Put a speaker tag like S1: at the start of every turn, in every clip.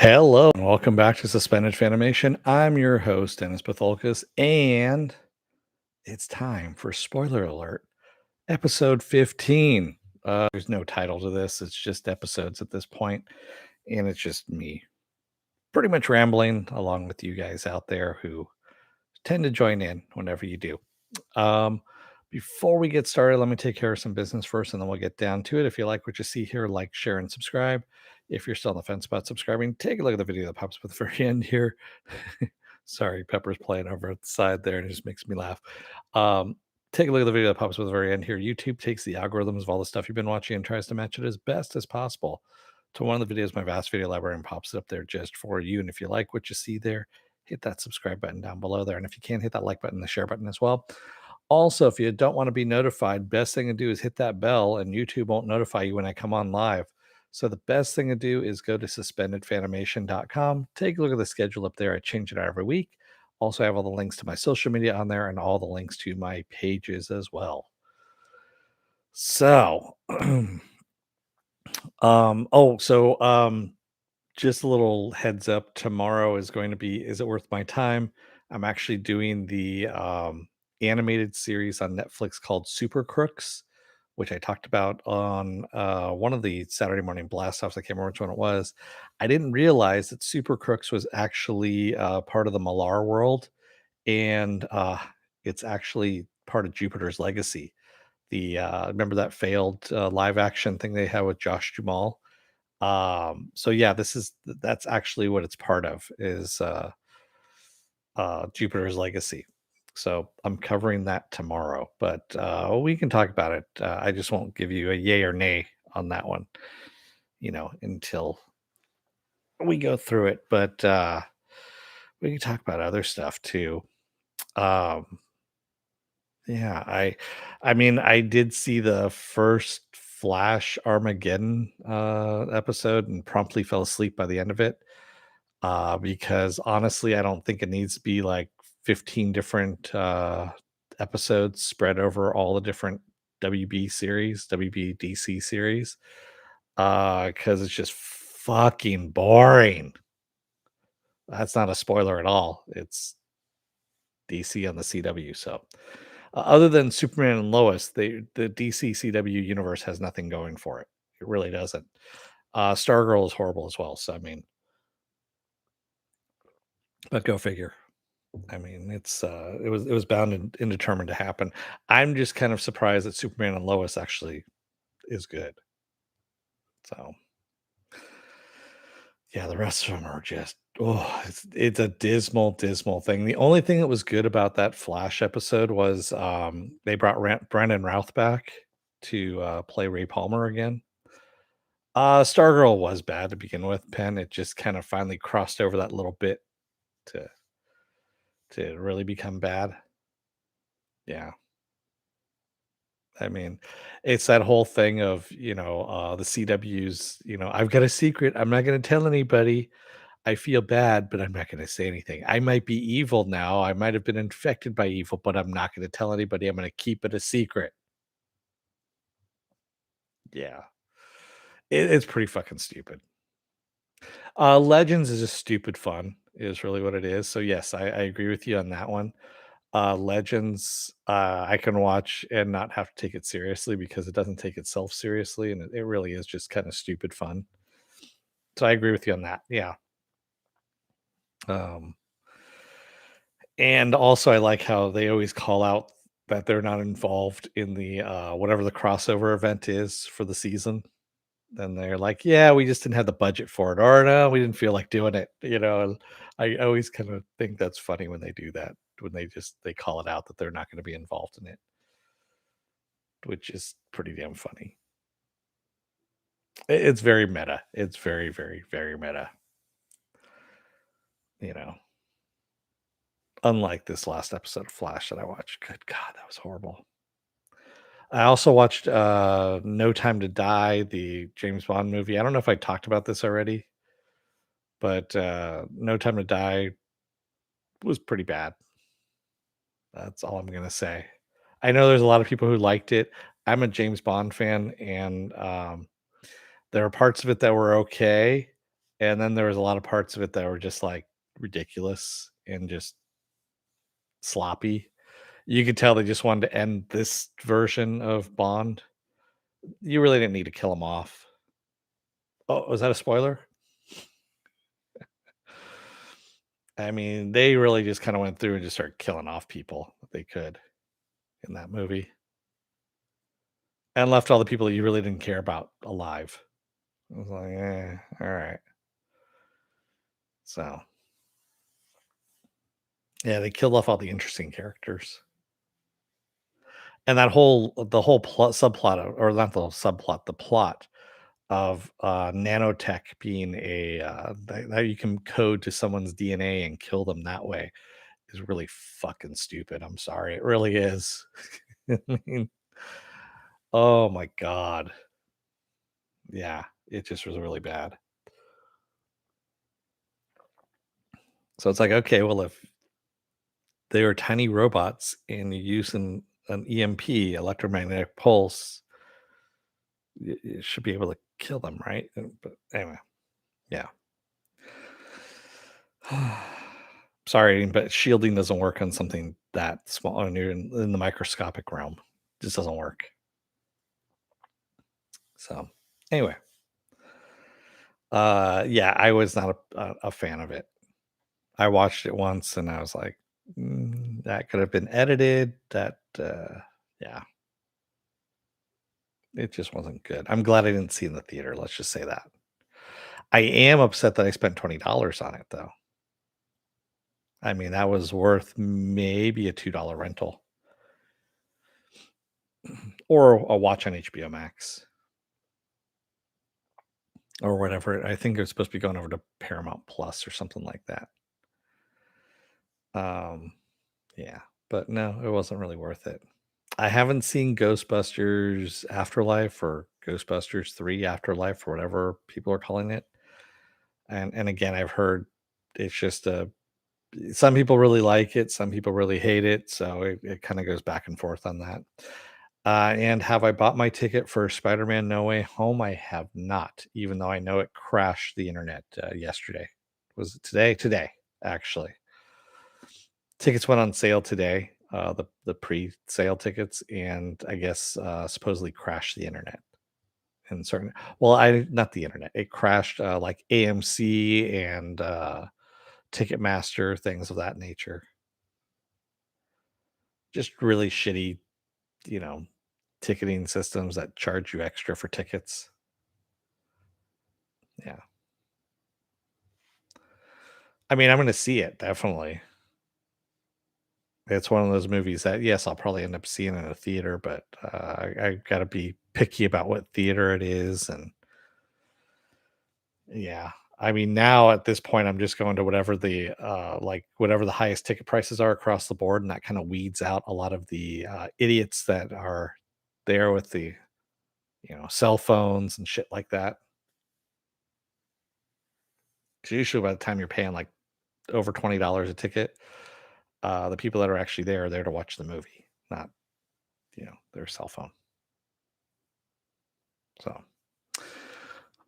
S1: Hello and welcome back to Suspended Fanimation. I'm your host, Dennis Bithoulkas, and it's time for spoiler alert, episode 15. There's no title to this, it's just episodes at this point, and it's just me pretty much rambling along with you guys out there who tend to join in whenever you do. Um, Before we get started, let me take care of some business first and then we'll get down to it. If you like what you see here, like, share, and subscribe. If you're still on the fence about subscribing, take a look at the video that pops up at the very end here. Sorry, Pepper's playing over at the side there and it just makes me laugh. Um, Take a look at the video that pops up at the very end here. YouTube takes the algorithms of all the stuff you've been watching and tries to match it as best as possible to one of the videos, my vast video library, and pops it up there just for you. And if you like what you see there, hit that subscribe button down below there. And if you can, hit that like button, the share button as well. Also, if you don't want to be notified, best thing to do is hit that bell and YouTube won't notify you when I come on live. So the best thing to do is go to suspendedfanimation.com. Take a look at the schedule up there. I change it out every week. Also, I have all the links to my social media on there and all the links to my pages as well. So, just a little heads up. Tomorrow is going to be Is It Worth My Time? I'm actually doing the animated series on Netflix called Super Crooks, which I talked about on one of the Saturday morning blast offs. I can't remember which one it was. I didn't realize that Super Crooks was actually part of the Malar world, and it's actually part of Jupiter's Legacy. The Remember that failed live action thing they had with Josh Jamal? So yeah, that's actually what it's part of, is Jupiter's Legacy. So I'm covering that tomorrow, but we can talk about it. I just won't give you a yay or nay on that one, until we go through it. But we can talk about other stuff too. Um, yeah, I mean, I did see the first Flash Armageddon episode and promptly fell asleep by the end of it. Because honestly, I don't think it needs to be like 15 different episodes spread over all the different WBDC series, because it's just fucking boring. That's not a spoiler at all. It's DC on the CW. So, other than Superman and Lois, the DC CW universe has nothing going for it. It really doesn't. Stargirl is horrible as well. So, I mean, but go figure. I mean, it was bound and determined to happen. I'm just kind of surprised that Superman and Lois actually is good. So yeah, the rest of them are just, it's a dismal, dismal thing. The only thing that was good about that Flash episode was they brought Brandon Routh back to play Ray Palmer again. Stargirl was bad to begin with. Penn, it just kind of finally crossed over that little bit to really become bad. Yeah. I mean, it's that whole thing of, the CW's, I've got a secret. I'm not going to tell anybody. I feel bad, but I'm not going to say anything. I might be evil now. I might have been infected by evil, but I'm not going to tell anybody. I'm going to keep it a secret. Yeah. It's pretty fucking stupid. Legends is just stupid fun, is really what it is. So, yes, I agree with you on that one. Legends, I can watch and not have to take it seriously because it doesn't take itself seriously, and it really is just kind of stupid fun. So I agree with you on that. Yeah. Um, and also I like how they always call out that they're not involved in the whatever the crossover event is for the season. Then they're like, yeah, we just didn't have the budget for it, or no, we didn't feel like doing it. And I always kind of think that's funny when they do that, when they call it out that they're not going to be involved in it, which is pretty damn funny. It's very meta. It's very, very, very meta. You know, unlike this last episode of Flash that I watched. Good God, that was horrible. I also watched No Time to Die, the James Bond movie. I don't know if I talked about this already, but No Time to Die was pretty bad. That's all I'm gonna say. I know there's a lot of people who liked it. I'm a James Bond fan, and there are parts of it that were okay. And then there was a lot of parts of it that were just like ridiculous and just sloppy. You could tell they just wanted to end this version of Bond. You really didn't need to kill him off. Oh, was that a spoiler? I mean, they really just kind of went through and just started killing off people that they could in that movie and left all the people that you really didn't care about alive. I was like, all right. So, yeah, they killed off all the interesting characters. And the whole subplot or not the subplot, the plot of nanotech being that you can code to someone's DNA and kill them that way is really fucking stupid. I'm sorry, it really is. I mean, oh my god, yeah, it just was really bad. So it's like, okay, well, if they are tiny robots and you use an EMP, electromagnetic pulse, you should be able to kill them, right? But anyway, yeah. Sorry, but shielding doesn't work on something that small and you're in the microscopic realm. Just doesn't work. So anyway, yeah, I was not a fan of it. I watched it once and I was like, that could have been edited. Yeah, it just wasn't good. I'm glad I didn't see it in the theater. Let's just say that. I am upset that I spent $20 on it though. I mean, that was worth maybe a $2 rental or a watch on HBO Max or whatever. I think it's supposed to be going over to Paramount Plus or something like that. Um, yeah, but no, it wasn't really worth it. I haven't seen Ghostbusters Afterlife or Ghostbusters 3 Afterlife or whatever people are calling it. And again, I've heard it's just a some people really like it, some people really hate it, so it kind of goes back and forth on that. And have I bought my ticket for Spider-Man No Way Home? I have not, even though I know it crashed the internet yesterday. Was it today? Today, actually. Tickets went on sale today, the pre-sale tickets, and I guess supposedly crashed the internet. And certain, well, I not the internet. It crashed like AMC and Ticketmaster, things of that nature. Just really shitty, you know, ticketing systems that charge you extra for tickets. Yeah. I mean, I'm gonna see it, definitely. It's one of those movies that, yes, I'll probably end up seeing in a theater, but, I gotta be picky about what theater it is, and yeah. I mean, now at this point, I'm just going to whatever the highest ticket prices are across the board, and that kinda weeds out a lot of the, idiots that are there with the, cell phones and shit like that. 'Cause usually by the time you're paying, like, over $20 a ticket, the people that are actually there are there to watch the movie, not, their cell phone. So,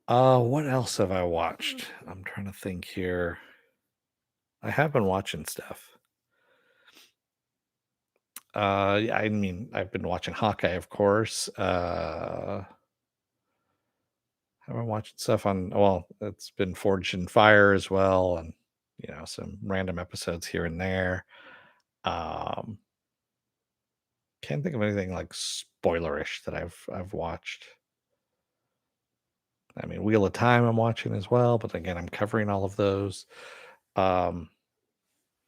S1: what else have I watched? I'm trying to think here. I have been watching stuff. Yeah, I mean, I've been watching Hawkeye, of course. I've been watching stuff on, well, it's been Forged in Fire as well, and some random episodes here and there. Um, can't think of anything like spoilerish that I've watched. I mean, Wheel of Time I'm watching as well, but again, I'm covering all of those. Um,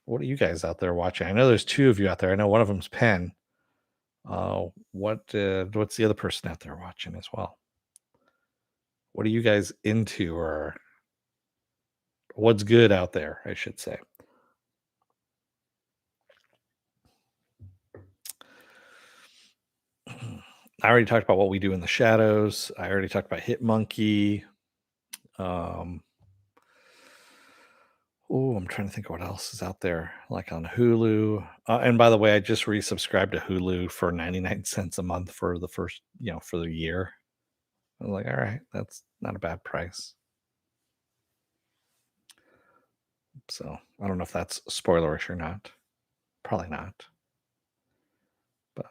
S1: what are you guys out there watching? I know there's two of you out there. I know one of them's Penn. What's the other person out there watching as well? What are you guys into, or what's good out there, I should say? I already talked about What We Do in the Shadows. I already talked about Hit Monkey. Um, oh, I'm trying to think of what else is out there, like on Hulu. And by the way, I just resubscribed to Hulu for 99 cents a month for the first, for the year. I was like, all right, that's not a bad price. So I don't know if that's spoilerish or not. Probably not. But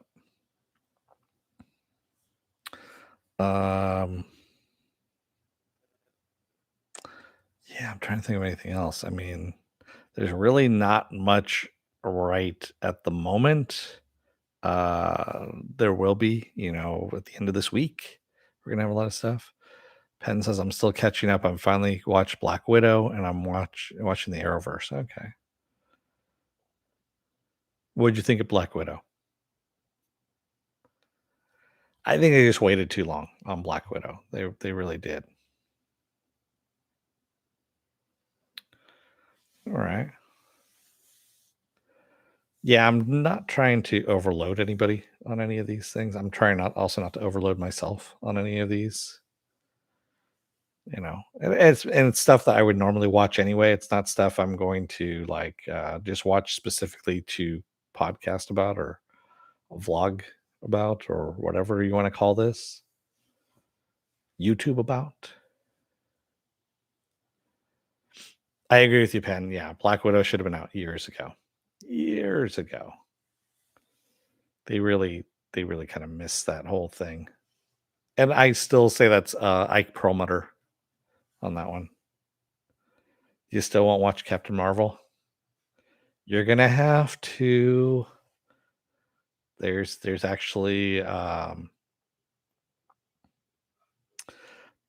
S1: yeah, I'm trying to think of anything else. I mean, there's really not much right at the moment. There will be, at the end of this week, we're gonna have a lot of stuff. Penn says I'm still catching up. I'm finally watched Black Widow and I'm watching the Arrowverse. Okay. What'd you think of Black Widow? I think they just waited too long on Black Widow. They really did. All right. Yeah, I'm not trying to overload anybody on any of these things. I'm trying not to overload myself on any of these. And it's stuff that I would normally watch anyway. It's not stuff I'm going to just watch specifically to podcast about or vlog about or whatever you want to call this. YouTube about. I agree with you, Penn. Yeah, Black Widow should have been out years ago. Years ago. They really they really kind of missed that whole thing. And I still say that's Ike Perlmutter on that one. You still won't watch Captain Marvel? You're gonna have to. There's actually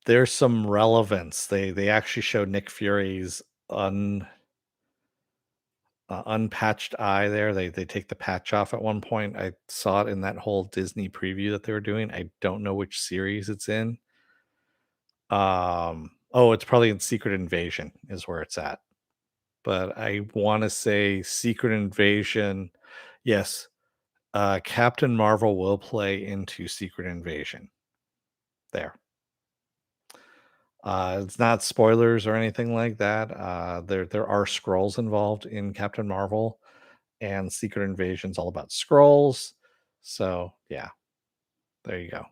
S1: there's some relevance. They actually show Nick Fury's unpatched eye there. They take the patch off at one point. I saw it in that whole Disney preview that they were doing. I don't know which series it's in. Oh, it's probably in Secret Invasion is where it's at. But I want to say Secret Invasion. Yes, Captain Marvel will play into Secret Invasion. There. It's not spoilers or anything like that. There are scrolls involved in Captain Marvel, and Secret Invasion's all about scrolls. So yeah, there you go.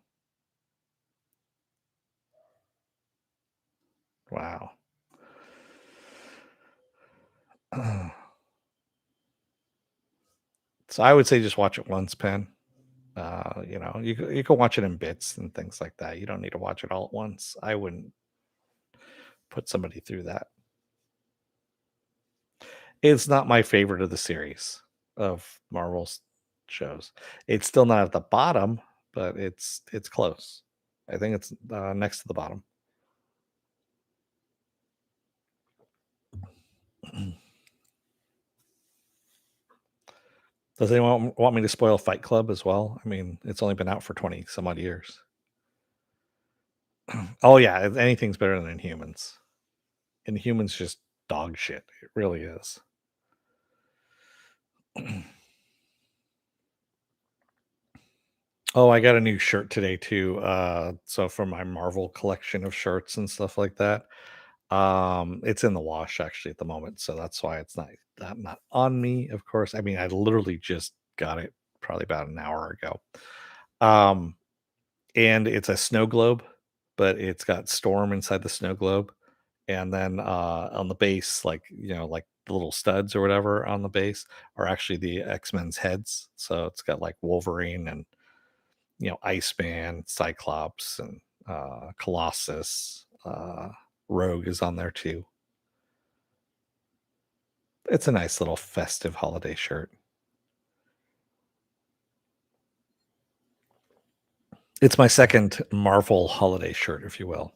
S1: Wow. So I would say just watch it once, Pen. You can watch it in bits and things like that. You don't need to watch it all at once. I wouldn't put somebody through that. It's not my favorite of the series of Marvel's shows. It's still not at the bottom, but it's close. I think it's next to the bottom. Does anyone want me to spoil Fight Club as well? I mean, it's only been out for 20 some odd years. Oh yeah, anything's better than Inhumans. Inhumans just dog shit. It really is. Oh, I got a new shirt today too. So for my Marvel collection of shirts and stuff like that. It's in the wash actually at the moment, so that's why it's not on me, of course. I mean, I literally just got it probably about an hour ago. Um, and it's a snow globe, but it's got Storm inside the snow globe. And then on the base, like the little studs or whatever on the base are actually the X-Men's heads. So it's got like Wolverine and Iceman, Cyclops, and Colossus. Rogue is on there too. It's a nice little festive holiday shirt. It's my second Marvel holiday shirt, if you will.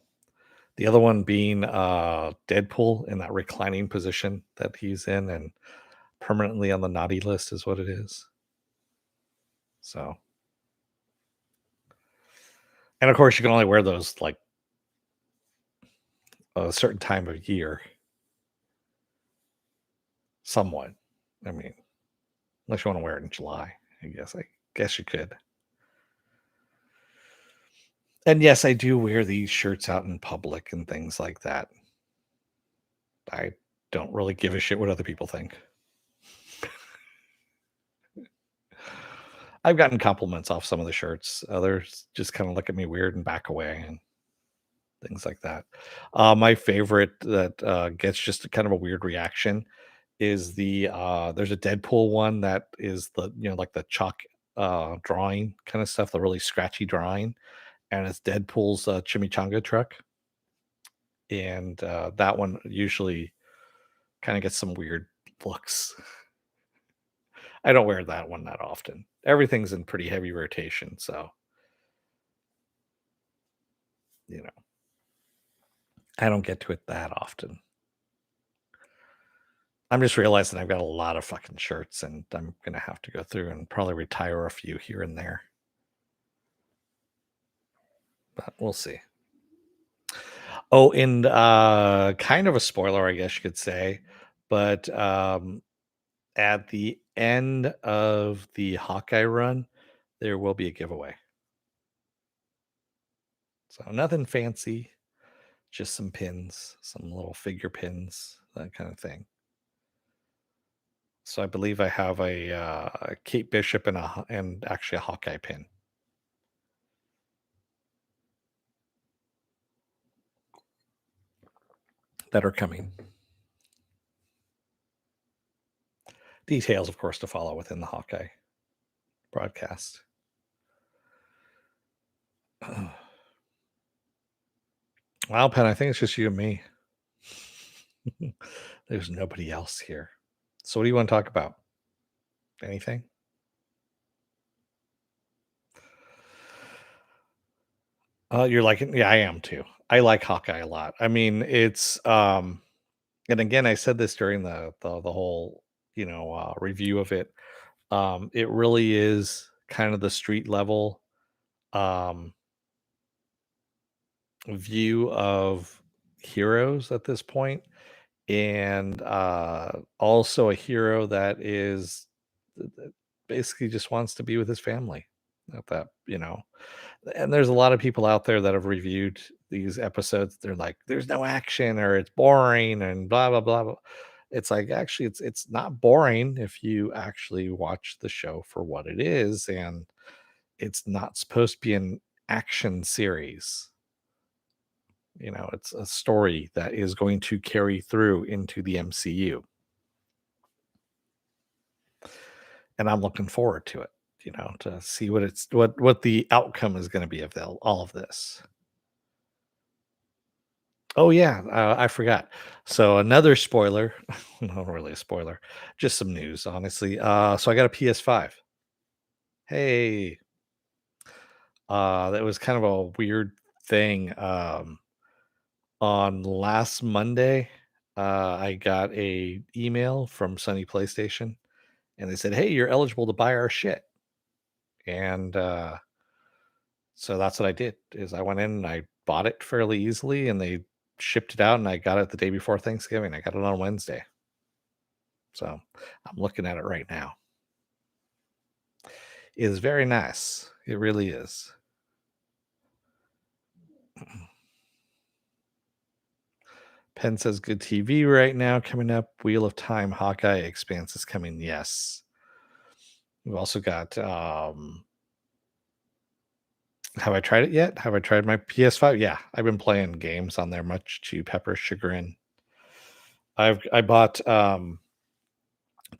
S1: The other one being Deadpool in that reclining position that he's in and permanently on the naughty list is what it is. So, and of course, you can only wear those like a certain time of year, somewhat. I mean, unless you want to wear it in July, I guess. I guess you could. And yes, I do wear these shirts out in public and things like that. I don't really give a shit what other people think. I've gotten compliments off some of the shirts. Others just kind of look at me weird and back away, and things like that. My favorite that gets just kind of a weird reaction is there's a Deadpool one that is like the chalk drawing kind of stuff, the really scratchy drawing, and it's Deadpool's chimichanga truck, and that one usually kind of gets some weird looks. I don't wear that one that often. Everything's in pretty heavy rotation, so you know I don't get to it that often. I'm just realizing I've got a lot of fucking shirts, and I'm gonna have to go through and probably retire a few here and there, but we'll see. Oh, and kind of a spoiler, I guess you could say, but at the end of the Hawkeye run, there will be a giveaway. So nothing fancy, just some pins, some little figure pins, that kind of thing. So I believe I have a Kate Bishop and actually a Hawkeye pin that are coming. Details, of course, to follow within the Hawkeye broadcast. Wow, Pen, I think it's just you and me. There's nobody else here. So what do you want to talk about? Anything? You're liking Yeah, I am too. I like Hawkeye a lot. I mean, it's and again, I said this during the whole, review of it. It really is kind of the street level um view of heroes at this point, and also a hero that is that basically just wants to be with his family. At that. And there's a lot of people out there that have reviewed these episodes. They're like, "There's no action," or "It's boring," and blah blah blah blah. It's like actually, it's not boring if you actually watch the show for what it is, and it's not supposed to be an action series. It's a story that is going to carry through into the MCU, and I'm looking forward to it. To see what the outcome is going to be of all of this. Oh yeah, I forgot. So another spoiler, not really a spoiler, just some news, honestly. So I got a PS5. Hey, that was kind of a weird thing. On last Monday, I got a email from Sony PlayStation, and they said, "Hey, you're eligible to buy our shit." And so that's what I did. Is I went in and I bought it fairly easily, and they shipped it out, and I got it the day before Thanksgiving. I got it on Wednesday. So I'm looking at it right now. It is very nice. It really is. Penn says good TV right now coming up. Wheel of Time, Hawkeye, Expanse is coming. Yes. We've also got have I tried it yet? Have I tried my PS5? Yeah, I've been playing games on there much to Pepper's chagrin. I bought the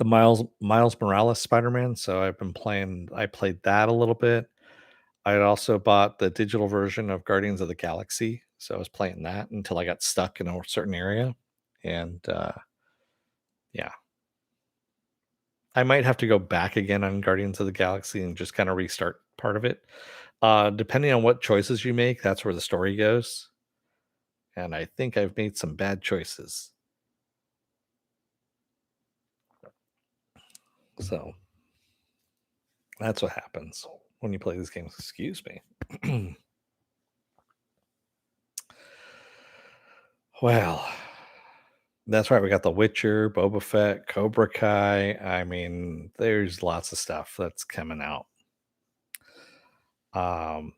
S1: Miles Morales Spider-Man, so I played that a little bit. I had also bought the digital version of Guardians of the Galaxy, so I was playing that until I got stuck in a certain area, and yeah, I might have to go back again on Guardians of the Galaxy and just kind of restart part of it. Depending on what choices you make, that's where the story goes, and I think I've made some bad choices. So that's what happens when you play these games. Excuse me. Well, that's right. We got The Witcher, Boba Fett, Cobra Kai. I mean, there's lots of stuff that's coming out. Um,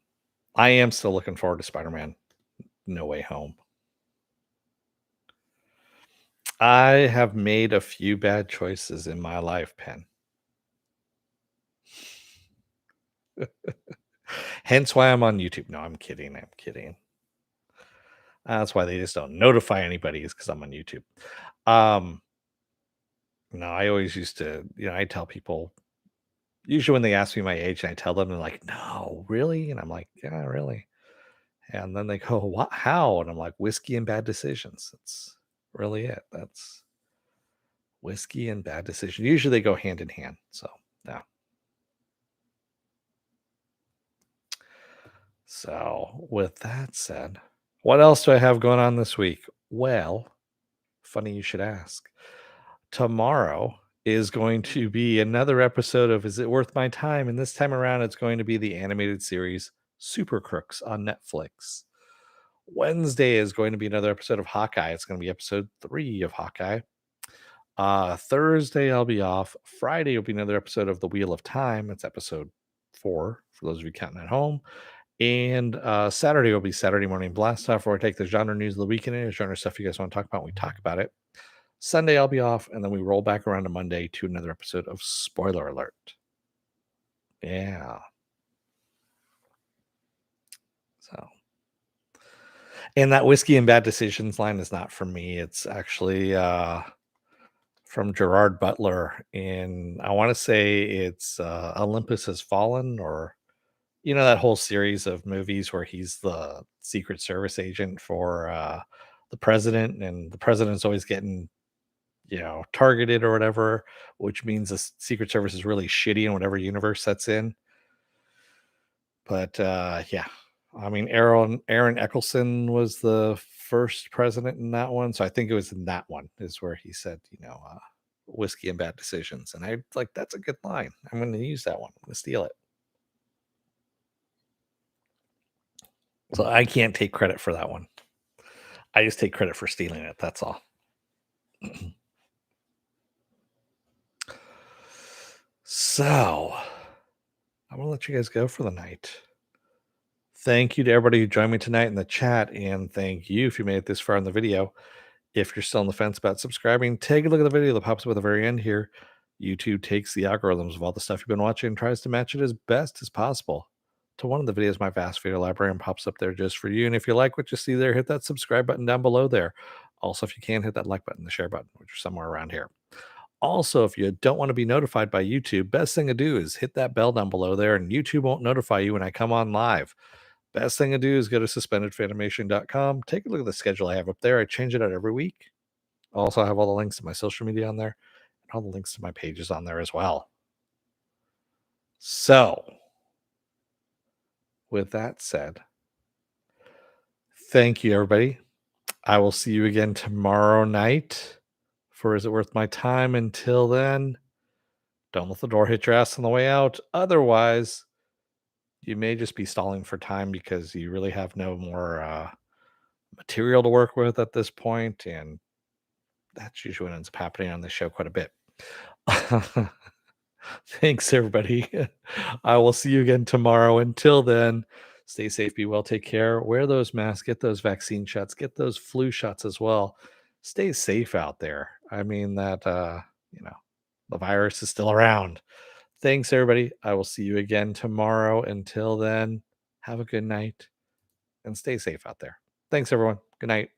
S1: I am still looking forward to Spider-Man No Way Home. I have made a few bad choices in my life, Pen. Hence why I'm on YouTube. No, I'm kidding. I'm kidding. That's why they just don't notify anybody is because I'm on YouTube. Um, no, I always used to, I tell people usually when they ask me my age and I tell them, they're like, "No, really?" And I'm like, "Yeah, really." And then they go, "What? How?" And I'm like, "Whiskey and bad decisions." That's really it. That's whiskey and bad decisions. Usually they go hand in hand. So, yeah. So, with that said, what else do I have going on this week? Well, funny you should ask. Tomorrow is going to be another episode of Is It Worth My Time? And this time around, it's going to be the animated series Super Crooks on Netflix. Wednesday is going to be another episode of Hawkeye. It's going to be episode 3 of Hawkeye. Thursday, I'll be off. Friday will be another episode of The Wheel of Time. It's episode 4 for those of you counting at home. And Saturday will be Saturday Morning Blast Off, where I take the genre news of the weekend and genre stuff you guys want to talk about. We talk about it. Sunday, I'll be off. And then we roll back around to Monday to another episode of Spoiler Alert. Yeah. So, and that whiskey and bad decisions line is not from me. It's actually from Gerard Butler in, I want to say it's Olympus Has Fallen, or that whole series of movies where he's the Secret Service agent for the president, and the president's always getting targeted or whatever, which means the Secret Service is really shitty in whatever universe that's in. But yeah, I mean, Aaron Eccleston was the first president in that one, so I think it was in that one is where he said, whiskey and bad decisions, and I like that's a good line. I'm going to use that one. I'm going to steal it. So I can't take credit for that one. I just take credit for stealing it. That's all. So I'm going to let you guys go for the night. Thank you to everybody who joined me tonight in the chat, and thank you if you made it this far in the video. If you're still on the fence about subscribing, take a look at the video that pops up at the very end here. YouTube takes the algorithms of all the stuff you've been watching and tries to match it as best as possible to one of the videos, my vast video library, and pops up there just for you. And if you like what you see there, hit that subscribe button down below there. Also, if you can, hit that like button, the share button, which are somewhere around here. Also, if you don't want to be notified by YouTube, best thing to do is hit that bell down below there, and YouTube won't notify you when I come on live. Best thing to do is go to suspendedfanimation.com. Take a look at the schedule I have up there. I change it out every week. Also, I have all the links to my social media on there, and all the links to my pages on there as well. So, with that said, thank you, everybody. I will see you again tomorrow night for Is It Worth My Time? Until then, don't let the door hit your ass on the way out. Otherwise, you may just be stalling for time because you really have no more material to work with at this point, and that's usually what ends up happening on this show quite a bit. Thanks, everybody. I will see you again tomorrow. Until then, stay safe, be well, take care, wear those masks, get those vaccine shots, get those flu shots as well. Stay safe out there. I mean, the virus is still around. Thanks, everybody. I will see you again tomorrow. Until then, have a good night and stay safe out there. Thanks, everyone. Good night.